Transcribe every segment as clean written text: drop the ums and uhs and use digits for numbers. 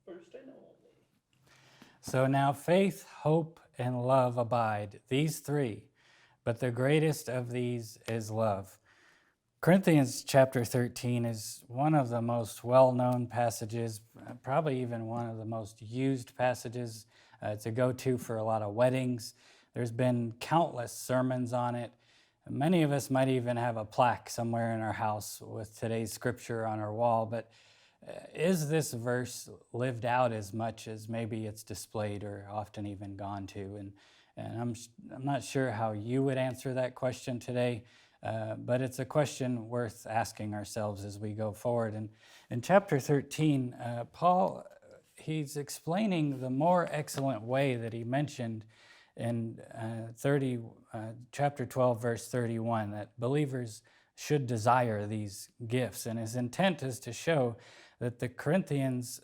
first and only. So now faith, hope, and love abide, these three, but the greatest of these is love. Corinthians chapter 13 is one of the most well-known passages, probably even one of the most used passages. It's a go-to for a lot of weddings. There's been countless sermons on it. Many of us might even have a plaque somewhere in our house with today's scripture on our wall, but is this verse lived out as much as maybe it's displayed or often even gone to? And I'm not sure how you would answer that question today, but it's a question worth asking ourselves as we go forward. And in chapter 13, Paul, he's explaining the more excellent way that he mentioned in chapter 12, verse 31, that believers should desire these gifts. And his intent is to show that the Corinthians,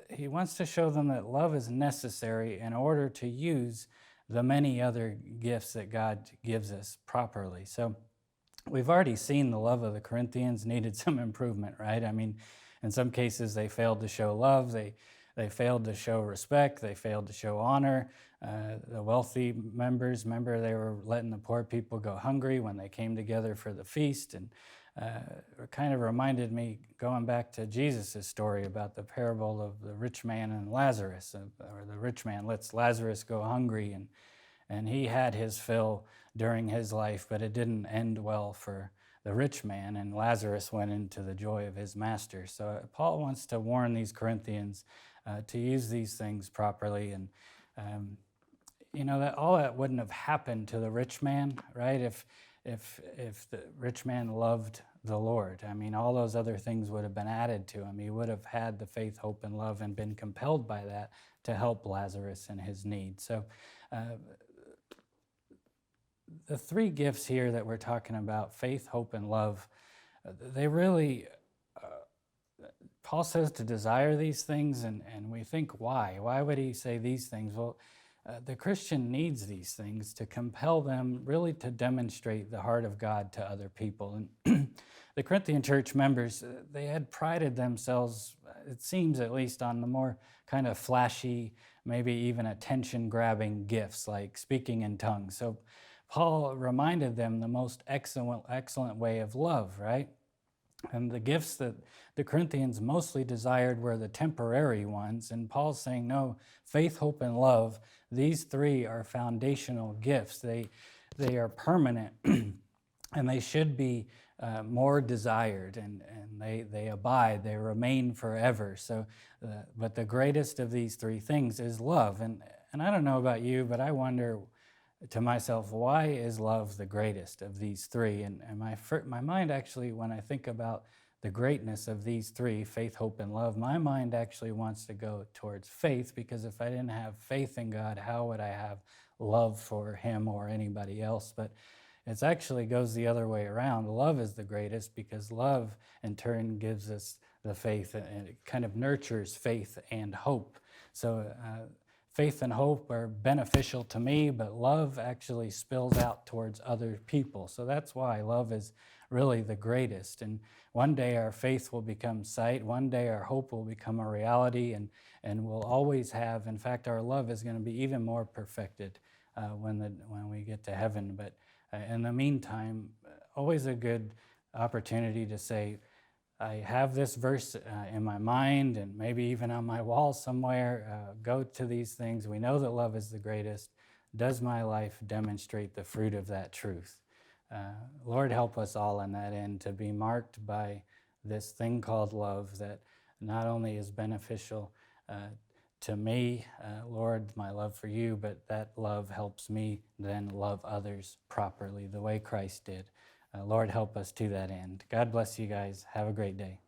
he wants to show them that love is necessary in order to use the many other gifts that God gives us properly. So we've already seen the love of the Corinthians needed some improvement, right? I mean, in some cases they failed to show love, they failed to show respect, they failed to show honor. The wealthy members, remember, they were letting the poor people go hungry when they came together for the feast. And it kind of reminded me, going back to Jesus' story about the parable of the rich man and Lazarus, or the rich man lets Lazarus go hungry, and he had his fill during his life, but it didn't end well for the rich man, and Lazarus went into the joy of his master. So Paul wants to warn these Corinthians to use these things properly. And that all that wouldn't have happened to the rich man, right? If the rich man loved the Lord, I mean, all those other things would have been added to him. He would have had the faith, hope, and love, and been compelled by that to help Lazarus in his need. So the three gifts here that we're talking about, faith, hope, and love, they really, Paul says to desire these things, and we think, why? Why would he say these things? Well, the Christian needs these things to compel them really to demonstrate the heart of God to other people. And the Corinthian church members, they had prided themselves, it seems at least, on the more kind of flashy, maybe even attention-grabbing gifts like speaking in tongues. So Paul reminded them the most excellent way of love, right? And the gifts that the Corinthians mostly desired were the temporary ones. And Paul's saying, no, faith, hope, and love, these three are foundational gifts. They are permanent, and they should be more desired, and they abide, they remain forever. So, but the greatest of these three things is love. And I don't know about you, but I wonder to myself, why is love the greatest of these three? And my mind actually, when I think about the greatness of these three, faith, hope, and love, my mind actually wants to go towards faith, because if I didn't have faith in God, how would I have love for him or anybody else? But it actually goes the other way around. Love is the greatest, because love in turn gives us the faith, and it kind of nurtures faith and hope. So faith and hope are beneficial to me, but love actually spills out towards other people. So that's why love is really the greatest. And one day our faith will become sight. One day our hope will become a reality, and we'll always have, in fact, our love is going to be even more perfected when we get to heaven. But in the meantime, always a good opportunity to say, I have this verse in my mind and maybe even on my wall somewhere. Go to these things. We know that love is the greatest. Does my life demonstrate the fruit of that truth? Lord, help us all in that end to be marked by this thing called love that not only is beneficial to me, Lord, my love for you, but that love helps me then love others properly the way Christ did. Lord, help us to that end. God bless you guys. Have a great day.